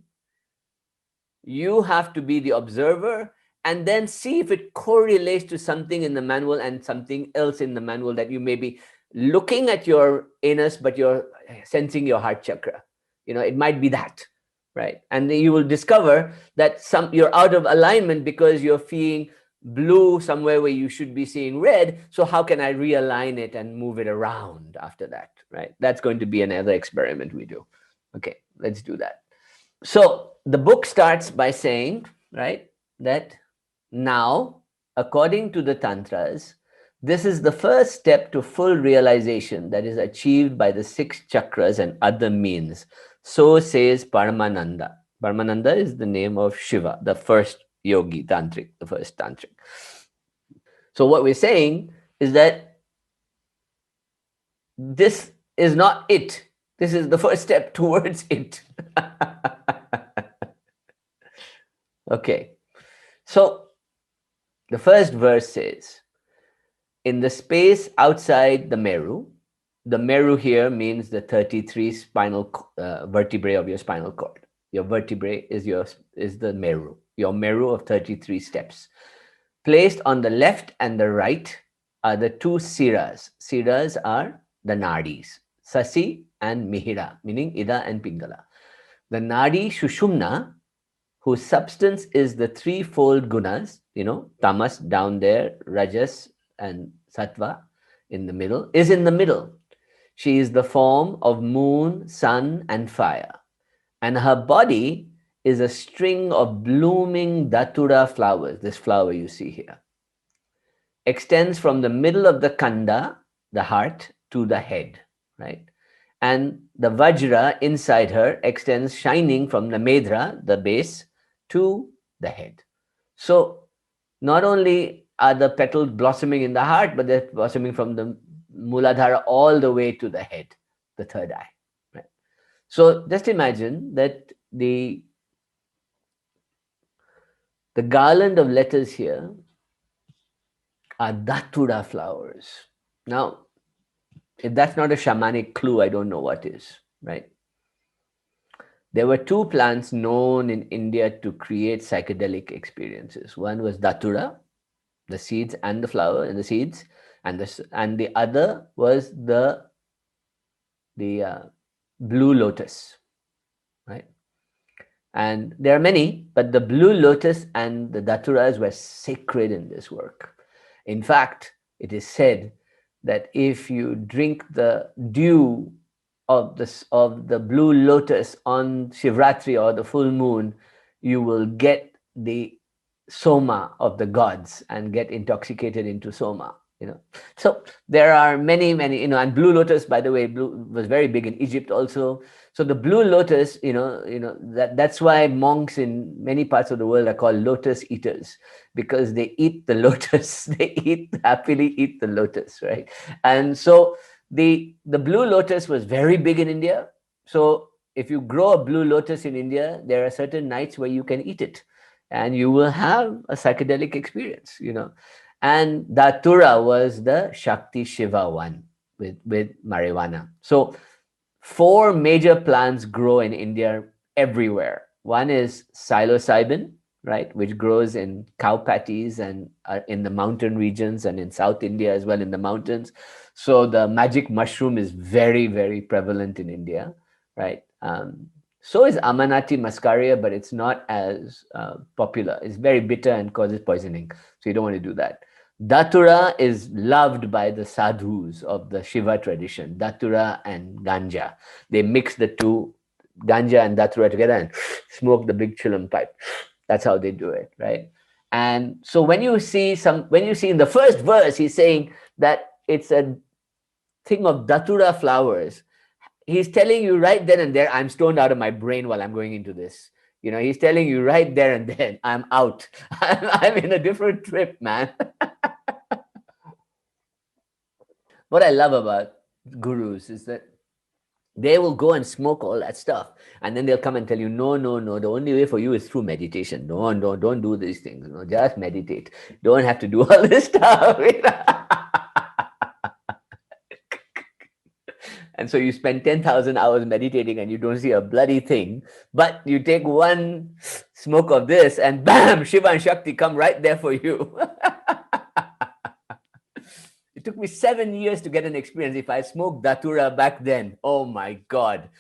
You have to be the observer and then see if it correlates to something in the manual and something else in the manual that you may be looking at your anus, but you're sensing your heart chakra. It might be that, right? And then you will discover that you're out of alignment because you're feeling blue somewhere where you should be seeing red. So how can I realign it and move it around after that, right? That's going to be another experiment we do. Okay, let's do that. So the book starts by saying, right, that now, according to the Tantras, this is the first step to full realization that is achieved by the 6 chakras and other means. So says Paramananda. Paramananda is the name of Shiva, the first yogi, tantric, the first tantric. So what we're saying is that this is not it. This is the first step towards it. Okay. So the first verse says, in the space outside the Meru here means the 33 spinal vertebrae of your spinal cord. Your vertebrae is the Meru, your Meru of 33 steps. Placed on the left and the right are the 2 siras. Siras are the nadis, Sasi and Mihira, meaning Ida and Pingala. The nadi Sushumna, whose substance is the 3-fold gunas, tamas down there, rajas and sattva in the middle, is in the middle. She is the form of moon, sun, and fire. And her body is a string of blooming datura flowers, this flower you see here. Extends from the middle of the kanda, the heart, to the head, right? And the vajra inside her extends shining from the medra, the base, to the head. So not only are the petals blossoming in the heart, but they're blossoming from the Muladhara all the way to the head, the third eye. So just imagine that the garland of letters here are datura flowers. Now, if that's not a shamanic clue, I don't know what is, right? There were two plants known in India to create psychedelic experiences. One was datura, the seeds and the flower and the seeds, and the other was the blue lotus, right? And there are many, but the blue lotus and the daturas were sacred in this work. In fact, it is said that if you drink the dew of the blue lotus on Shivratri or the full moon, you will get the soma of the gods and get intoxicated into soma. So there are many, and blue lotus, by the way, blue was very big in Egypt also. So the blue lotus, that's why monks in many parts of the world are called lotus eaters, because they eat the lotus. They happily eat the lotus, right? And so the blue lotus was very big in India. So if you grow a blue lotus in India, there are certain nights where you can eat it, and you will have a psychedelic experience. And Datura was the Shakti Shiva one with marijuana. So 4 major plants grow in India everywhere. One is Psilocybin, right, which grows in cow patties and in the mountain regions and in South India as well, in the mountains. So the magic mushroom is very, very prevalent in India, right? So is Amanati muscaria, but it's not as popular. It's very bitter and causes poisoning. So you don't want to do that. Datura is loved by the sadhus of the Shiva tradition, Datura and Ganja. They mix the two, Ganja and Datura, together and smoke the big chillum pipe. That's how they do it, right? And so when you see in the first verse, he's saying that it's a thing of Datura flowers. He's telling you right then and there, I'm stoned out of my brain while I'm going into this. He's telling you right there and then, I'm out. I'm in a different trip, man. What I love about gurus is that they will go and smoke all that stuff, and then they'll come and tell you, no, the only way for you is through meditation. Don't do these things. Just meditate. Don't have to do all this stuff. And so you spend 10,000 hours meditating and you don't see a bloody thing, but you take one smoke of this and bam, Shiva and Shakti come right there for you. It took me 7 years to get an experience. If I smoked Datura back then, oh my God.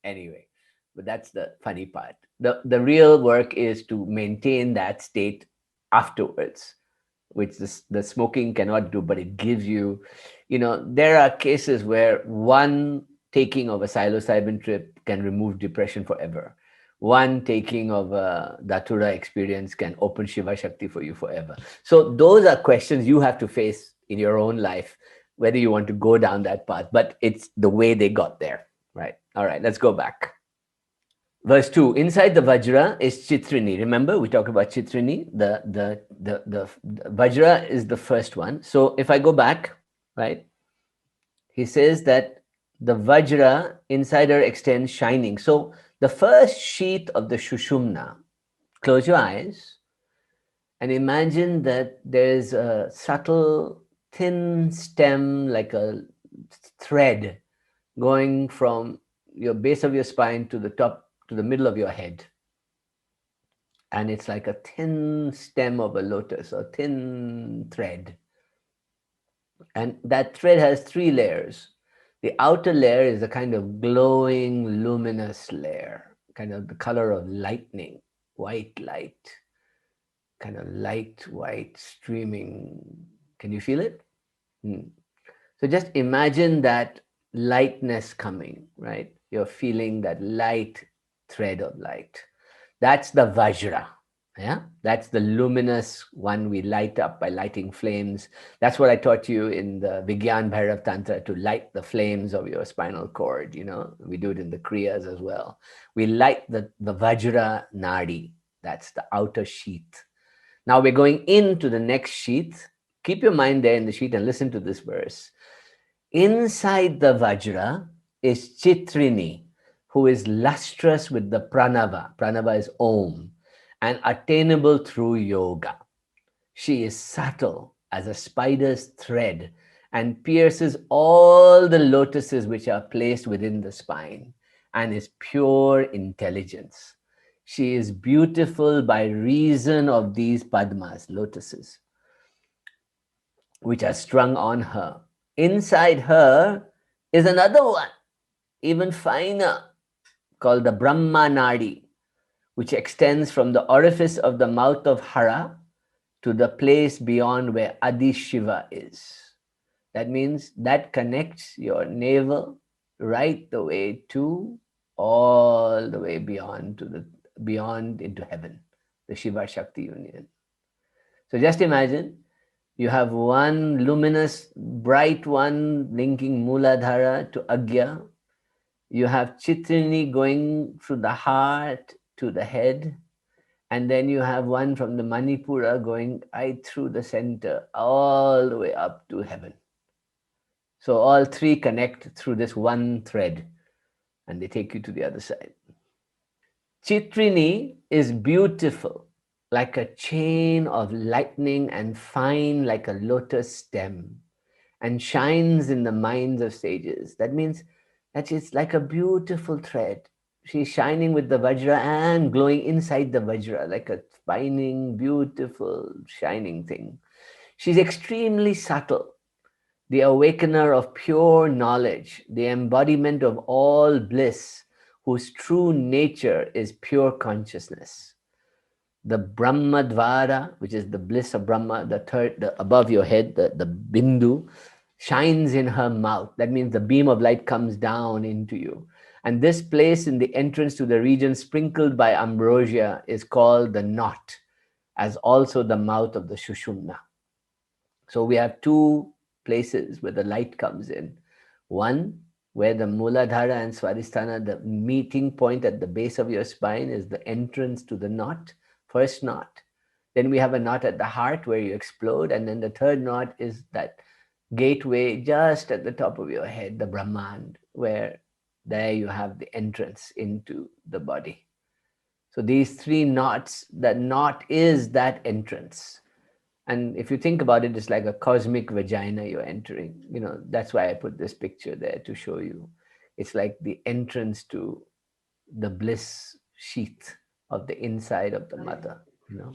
Anyway, but that's the funny part. The real work is to maintain that state afterwards, which the smoking cannot do, but it gives you, there are cases where one taking of a psilocybin trip can remove depression forever. One taking of a Datura experience can open Shiva Shakti for you forever. So those are questions you have to face in your own life, whether you want to go down that path, but it's the way they got there, right? All right, let's go back. Verse 2, inside the Vajra is Chitrini. Remember, we talked about Chitrini. The Vajra is the first one. So if I go back, right, he says that the Vajra inside her extends shining. So the first sheath of the Sushumna, close your eyes and imagine that there's a subtle, thin stem, like a thread going from your base of your spine to the top, to the middle of your head. And it's like a thin stem of a lotus, or thin thread. And that thread has 3 layers. The outer layer is a kind of glowing, luminous layer, kind of the color of lightning, white light, kind of light, white, streaming. Can you feel it? So just imagine that lightness coming, right? You're feeling that light thread of light. That's the Vajra. Yeah, that's the luminous one we light up by lighting flames. That's what I taught you in the Vigyan Bhairav Tantra, to light the flames of your spinal cord. We do it in the Kriyas as well. We light the Vajra Nadi. That's the outer sheath. Now we're going into the next sheath. Keep your mind there in the sheath and listen to this verse. Inside the Vajra is Chitrini, who is lustrous with the Pranava. Pranava is Om, and attainable through yoga. She is subtle as a spider's thread and pierces all the lotuses which are placed within the spine, and is pure intelligence. She is beautiful by reason of these padmas, lotuses, which are strung on her. Inside her is another one, even finer, called the Brahma Nadi, which extends from the orifice of the mouth of Hara to the place beyond where Adi Shiva is. That means that connects your navel right the way to all the way beyond to the beyond into heaven, the Shiva Shakti union. So just imagine you have one luminous, bright one linking Muladhara to Agya. You have Chitrini going through the heart to the head. And then you have one from the Manipura going right through the center, all the way up to heaven. So all three connect through this one thread, and they take you to the other side. Chitrini is beautiful, like a chain of lightning, and fine like a lotus stem, and shines in the minds of sages. That means that it's like a beautiful thread. She's shining with the Vajra and glowing inside the Vajra, like a spining, beautiful, shining thing. She's extremely subtle, the awakener of pure knowledge, the embodiment of all bliss, whose true nature is pure consciousness. The Brahmadvara, which is the bliss of Brahma, the third, above your head, the bindu, shines in her mouth. That means the beam of light comes down into you. And this place in the entrance to the region sprinkled by ambrosia is called the knot, as also the mouth of the Sushumna. So we have two places where the light comes in. One, where the Muladhara and Swadhisthana, the meeting point at the base of your spine, is the entrance to the knot, first knot. Then we have a knot at the heart where you explode. And then the third knot is that gateway just at the top of your head, the Brahman, where there you have the entrance into the body. So these three knots, the knot is that entrance. And if you think about it, it's like a cosmic vagina you're entering. You know, that's why I put this picture there to show you. It's like the entrance to the bliss sheath of the inside of the mother, you know.